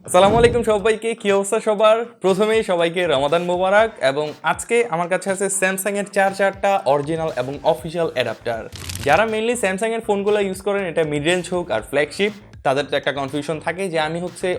আসসালামু আলাইকুম সবাইকে, কি অবস্থা সবার? প্রথমেই সবাইকে রমাদান মোবারক। এবং আজকে আমার কাছে আছে স্যামসাং এর চারটা অরিজিনাল এবং অফিসিয়াল অ্যাডাপ্টার। যারা মেইনলি স্যামসাং এর ফোনগুলো ইউজ করেন, এটা মিড রেঞ্জ হোক আর ফ্ল্যাগশিপ, তাদের তো একটা কনফিউশন থাকে যে আমি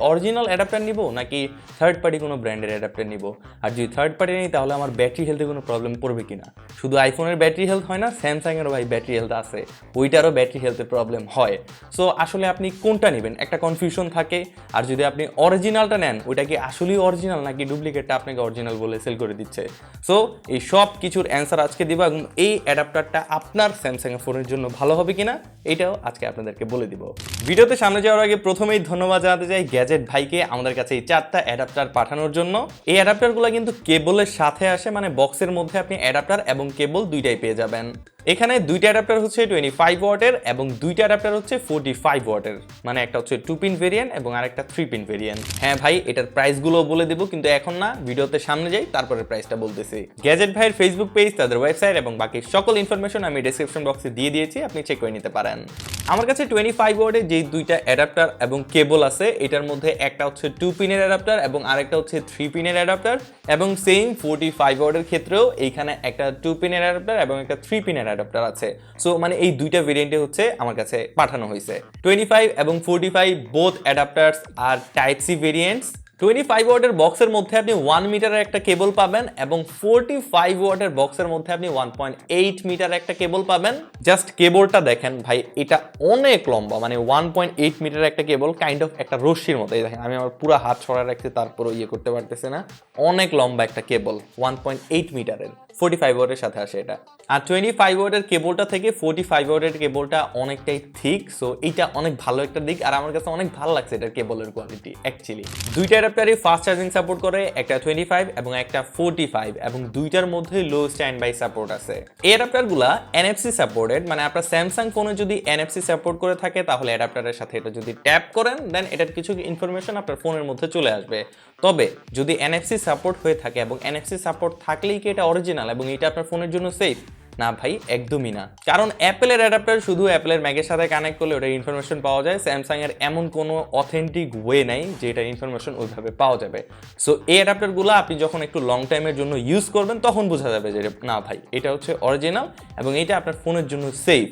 অরিজিনাল অ্যাডাপ্টার নিব নাকি থার্ড পার্টি কোনো ব্র্যান্ডের অ্যাডাপ্টার নিব। আর যদি থার্ড পার্টি নিই তাহলে আমার ব্যাটারি হেলথে কোনো প্রবলেম পড়বে কিনা। শুধু আইফোনের ব্যাটারি হেলথ হয় না, স্যামসাংয়েরও ভাই ব্যাটারি হেলথ আছে, ওইটারও ব্যাটারি হেলথে প্রবলেম হয়। সো আসলে আপনি কোনটা নেবেন একটা কনফিউশন থাকে। আর যদি আপনি অরিজিনালটা নেন, ওইটা কি আসলেই অরিজিনাল নাকি ডুপ্লিকেটটা আপনাকে অরিজিনাল বলে সেল করে দিচ্ছে। সো এই সব কিছুর অ্যান্সার আজকে দিব, এবং এই অ্যাডাপ্টারটা আপনার স্যামসাং এর ফোনের জন্য ভালো হবে কিনা এটাও আজকে আপনাদেরকে বলে দিব। ভিডিওতে সামনে যাওয়ার আগে প্রথমেই ধন্যবাদ জানাতে চাই গ্যাজেট ভাইকে আমাদের কাছে এই চারটা অ্যাডাপ্টার পাঠানোর জন্য। এই অ্যাডাপ্টারগুলো কিন্তু কেবলের সাথে আসে, মানে বক্সের মধ্যে আপনি অ্যাডাপ্টার এবং কেবল দুইটাই পেয়ে যাবেন। এখানে দুইটা অ্যাডাপ্টার হচ্ছে 25 ওয়াটের এবং দুইটা অ্যাডাপ্টার হচ্ছে 45 ওয়াটের, মানে একটা হচ্ছে 2 পিন ভেরিয়েন্ট এবং আরেকটা 3 পিন ভেরিয়েন্ট। হ্যাঁ ভাই, এটার প্রাইসগুলো বলে দেবো, কিন্তু এখন না, ভিডিওতে সামনে যাই তারপরে প্রাইসটা বলতেছি। গ্যাজেট ভাইয়ের ফেসবুক পেজ, তাদের ওয়েবসাইট এবং বাকি সকল ইনফরমেশন আমি ডেসক্রিপশন বক্সে দিয়ে দিয়েছি, আপনি চেক করে নিতে পারেন। আমার কাছে 25 ওয়াটের যেই দুইটা অ্যাডাপ্টার এবং কেবল আছে, এটার মধ্যে একটা হচ্ছে 2 পিনের অ্যাডাপ্টার এবং আরেকটা হচ্ছে 3 পিনের অ্যাডাপ্টার, এবং সেম 45 ওয়াটের ক্ষেত্রেও এইখানে একটা 2 পিনের অ্যাডাপ্টার এবং একটা 3 পিনের অ্যাডাপ্টার আছে। সো মানে এই দুইটা ভেরিয়েন্টে হচ্ছে আমার কাছে পাঠানো হয়েছে। 25 এবং 45 বোথ অ্যাডাপ্টারস আর টাইপ সি ভেরিয়েন্টস। 25 ওয়াটের বক্সের মধ্যে আপনি 1 মিটারের একটা কেবল পাবেন এবং 45 ওয়াটের বক্সের মধ্যে আপনি 1.8 মিটার একটা কেবল পাবেন। জাস্ট কেবলটা দেখেন ভাই, এটা অনেক লম্বা, মানে 1.8 মিটার একটা কেবল, কাইন্ড অফ একটা রশ্মির মতো। এই দেখেন, আমি আমার পুরো হাত ছড়া রাখছি তারপরও করতে পারতেছে না। অনেক লম্বা একটা কেবল, 1.8 মিটারের, 45 ওয়াটের সাথে আসে এটা। আর 25 ওয়াটের কেবলটা থেকে 45 ওয়াটের কেবলটা অনেকটাই থিক। সো এইটা অনেক ভালো একটা দিক, আর আমার কাছে অনেক ভালো লাগছে এটার কেবলের কোয়ালিটি। অ্যাকচুয়ালি দুইটা অ্যাডাপ্টারই ফাস্ট চার্জিং সাপোর্ট করে, একটা 25 এবং একটা 45, এবং দুইটার মধ্যে লো স্ট্যান্ড বাই সাপোর্ট আছে। এই অ্যাডাপ্টারগুলা এনএফসি সাপোর্টেড, মানে আপনার স্যামসাং ফোনে যদি এনএফসি সাপোর্ট করে থাকে তাহলে অ্যাডাপ্টারের সাথে এটা যদি ট্যাপ করেন, দেন এটার কিছু ইনফরমেশন আপনার ফোনের মধ্যে চলে আসবে। তবে যদি এনএফসি সাপোর্ট হয়ে থাকে এবং এনএফসি সাপোর্ট থাকলেই কি এটা অরিজিনাল এবং এটা আপনার ফোনের জন্য সেফ? না ভাই, একদমই না। কারণ অ্যাপেলের অ্যাডাপ্টার শুধু অ্যাপেলের ম্যাগের সাথে কানেক্ট করলে ওটার ইনফরমেশন পাওয়া যায়, স্যামসাং এর এমন কোনো অথেন্টিক ওয়ে নাই যে এটার ইনফরমেশন ওইভাবে পাওয়া যাবে। সো এই অ্যাডাপ্টারগুলো আপনি যখন একটু লং টাইমের জন্য ইউজ করবেন তখন বোঝা যাবে যে না ভাই, এটা হচ্ছে অরিজিনাল এবং এটা আপনার ফোনের জন্য সেফ।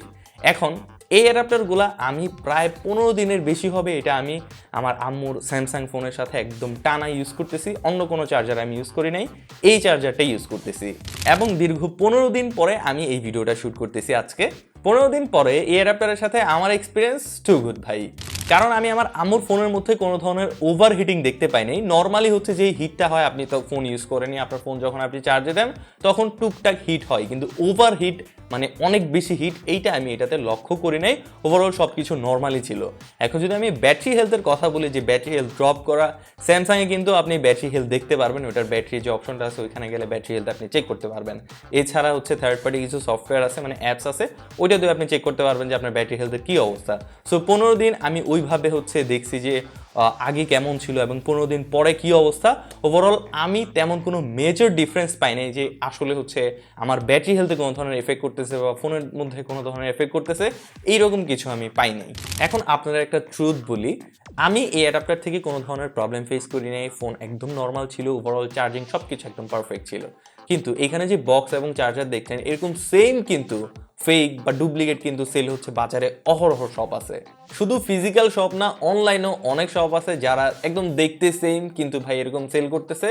এখন এই অ্যাডাপ্টারগুলো আমি প্রায় 15 দিনের বেশি হবে এটা আমি আমার আম্মুর স্যামসাং ফোনের সাথে একদম টানা ইউজ করতেছি। অন্য কোনো চার্জার আমি ইউজ করি নাই, এই চার্জারটাই ইউজ করতেছি। এবং দীর্ঘ 15 দিন পরে আমি এই ভিডিওটা শ্যুট করতেছি আজকে। 15 দিন পরে এই অ্যাডাপ্টারের সাথে আমার এক্সপিরিয়েন্স টু গুড ভাই। কারণ আমি আমার আম্মুর ফোনের মধ্যে কোনো ধরনের ওভার হিটিং দেখতে পাই নাই। নর্মালি হচ্ছে যেই হিটটা হয়, আপনি তো ফোন ইউজ করেনি, আপনার ফোন যখন আপনি চার্জে দেন তখন টুকটাক হিট হয়, কিন্তু ওভার হিট মানে অনেক বেশি হিট এইটা আমি এটাতে লক্ষ্য করি নাই। ওভারঅল সব কিছু নর্মালি ছিল। এখন যদি আমি ব্যাটারি হেলথের কথা বলি, যে ব্যাটারি হেলথ ড্রপ করা, স্যামসাংয়ে কিন্তু আপনি ব্যাটারি হেলথ দেখতে পারবেন, ওটার ব্যাটারি যে অপশনটা আছে ওইখানে গেলে ব্যাটারি হেলথ আপনি চেক করতে পারবেন। এছাড়া হচ্ছে থার্ড পার্টি কিছু সফটওয়্যার আছে, মানে অ্যাপস আছে, ওইটা দিয়ে আপনি চেক করতে পারবেন যে আপনার ব্যাটারি হেলথের কী অবস্থা। সো 15 দিন আমি ওইভাবে হচ্ছে দেখছি যে আগে কেমন ছিল এবং 15 দিন পরে কী অবস্থা। ওভারঅল আমি তেমন কোনো মেজর ডিফারেন্স পাই নাই যে আসলে হচ্ছে আমার ব্যাটারি হেলথে কোনো ধরনের এফেক্ট করতেছে বা ফোনের মধ্যে কোনো ধরনের এফেক্ট করতেছে, এইরকম কিছু আমি পাই নাই। এখন আপনাদের একটা ট্রুথ বলি, আমি এই অ্যাডাপ্টার থেকে কোনো ধরনের প্রবলেম ফেস করি নাই। ফোন একদম নর্মাল ছিল, ওভারঅল চার্জিং সব কিছু একদম পারফেক্ট ছিল। কিন্তু এখানে যে বক্স এবং চার্জার দেখছেন, এরকম সেম কিন্তু ফেক বা ডুপ্লিকেট কিন্তু সেল হচ্ছে বাজারে, অহরহ শপ আছে। শুধু ফিজিক্যাল শপ না, অনলাইনেও অনেক শপ আছে যারা একদম দেখতে সেম কিন্তু ভাই এরকম সেল করতেছে।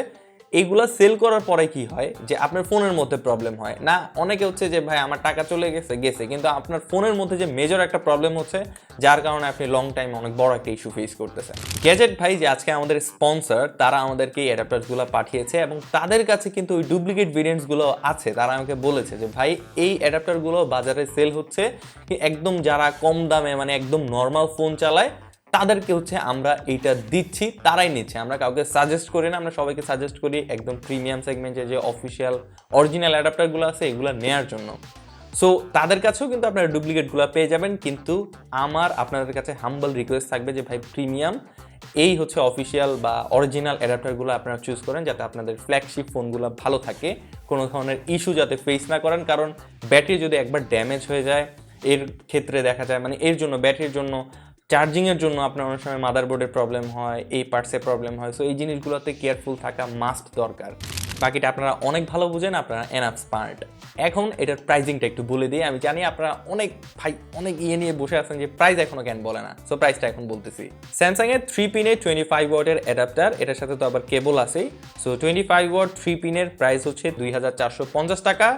এইগুলা সেল করার পরে কি হয় যে আপনার ফোনের মধ্যে প্রবলেম হয় না। অনেকে হচ্ছে যে ভাই আমার টাকা চলে গেছে, কিন্তু আপনার ফোনের মধ্যে যে মেজর একটা প্রবলেম হচ্ছে, যার কারণে আপনি লং টাইম অনেক বড় একটা ইস্যু ফেস করতেছেন। গ্যাজেট ভাই যে আজকে আমাদের স্পন্সর, তারা আমাদেরকে এই অ্যাডাপ্টারগুলো পাঠিয়েছে এবং তাদের কাছে কিন্তু ওই ডুপ্লিকেট ভেরিয়েন্টসগুলো আছে। তারা আমাকে বলেছে যে ভাই এই অ্যাডাপ্টারগুলো বাজারে সেল হচ্ছে একদম, যারা কম দামে মানে একদম নর্মাল ফোন চালায় তাদেরকে হচ্ছে আমরা এইটা দিচ্ছি, তারাই নিচ্ছে। আমরা কাউকে সাজেস্ট করি না, আমরা সবাইকে সাজেস্ট করি একদম প্রিমিয়াম সেগমেন্টে যে অফিসিয়াল অরিজিনাল অ্যাডাপ্টারগুলো আছে এগুলো নেওয়ার জন্য। সো তাদের কাছেও কিন্তু আপনারা ডুপ্লিকেটগুলো পেয়ে যাবেন, কিন্তু আমার আপনাদের কাছে হাম্বল রিকোয়েস্ট থাকবে যে ভাই প্রিমিয়াম এই হচ্ছে অফিসিয়াল বা অরিজিনাল অ্যাডাপ্টারগুলো আপনারা চুজ করেন, যাতে আপনাদের ফ্ল্যাগশিপ ফোনগুলো ভালো থাকে, কোনো ধরনের ইস্যু যাতে ফেস না করেন। কারণ ব্যাটারি যদি একবার ড্যামেজ হয়ে যায়, এর ক্ষেত্রে দেখা যায় মানে এর জন্য ব্যাটারির জন্য চার্জিংয়ের জন্য আপনার অনেক সময় মাদারবোর্ডের প্রবলেম হয়, এই পার্টসে প্রবলেম হয়, সো এই জিনিসগুলোতে কেয়ারফুল থাকা মাস্ট দরকার। বাকিটা আপনারা অনেক ভালো বুঝেন, আপনারা এনাফ স্মার্ট। এখন এটার প্রাইজিংটা একটু বলে দিই। আমি জানি আপনারা অনেক নিয়ে বসে আছেন যে প্রাইস এখনো কেন বলে না, সো প্রাইসটা এখন বলতেছি। স্যামসাংয়ের 3 পিনের 25 ওয়াটের অ্যাডাপ্টার, এটার সাথে তো আবার কেবল আছেই। সো 25 ওয়াট 3 পিনের প্রাইস হচ্ছে 2450 টাকা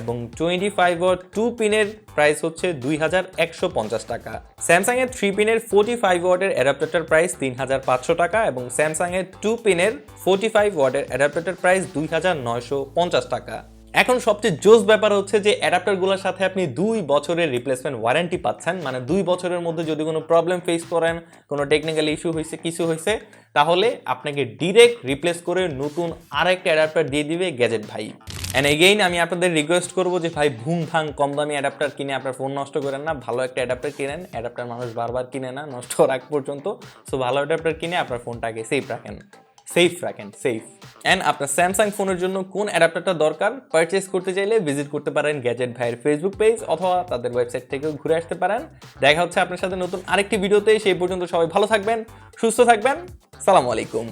এবং 25 ওয়াট 2 পিনের প্রাইস হচ্ছে 2150 টাকা। স্যামসাংয়ের 3 পিনের 45 ওয়াটের অ্যাডাপ্টারটার প্রাইস 3500 টাকা এবং স্যামসাংয়ের 2 পিনের 45 ওয়াটের অ্যাডাপ্টারটার প্রাইস 2950 টাকা। এখন সবচেয়ে জোস ব্যাপার হচ্ছে যে অ্যাডাপ্টারগুলোর সাথে আপনি 2 বছরের রিপ্লেসমেন্ট ওয়ারেন্টি পাচ্ছেন। মানে 2 বছরের মধ্যে যদি কোনো প্রবলেম ফেস করেন, কোনো টেকনিক্যাল ইস্যু হয়েছে, কিছু হয়েছে, তাহলে আপনাকে ডিরেক্ট রিপ্লেস করে নতুন আরেকটা অ্যাডাপ্টার দিয়ে দিবে গ্যাজেট ভাই। অ্যান্ড এগেইন আমি আপনাদের রিকোয়েস্ট করবো যে ভাই ভুং ভাং কম দামি অ্যাডাপ্টার কিনে আপনার ফোন নষ্ট করেন না, ভালো একটা অ্যাডাপ্টার কিনেন। অ্যাডাপ্টার মানুষ বারবার কিনে না, নষ্ট রাখ পর্যন্ত। সো ভালো অ্যাডাপ্টার কিনে আপনার ফোনটাকে সেফ রাখেন। অ্যান্ড আপনার স্যামসাং ফোনের জন্য কোন অ্যাডাপ্টারটা দরকার পারচেস করতে চাইলে ভিজিট করতে পারেন গ্যাজেট ভাইয়ের ফেসবুক পেজ অথবা তাদের ওয়েবসাইট থেকেও ঘুরে আসতে পারেন। দেখা হচ্ছে আপনার সাথে নতুন আরেকটি ভিডিওতে। সেই পর্যন্ত সবাই ভালো থাকবেন, সুস্থ থাকবেন। সালামু আলাইকুম।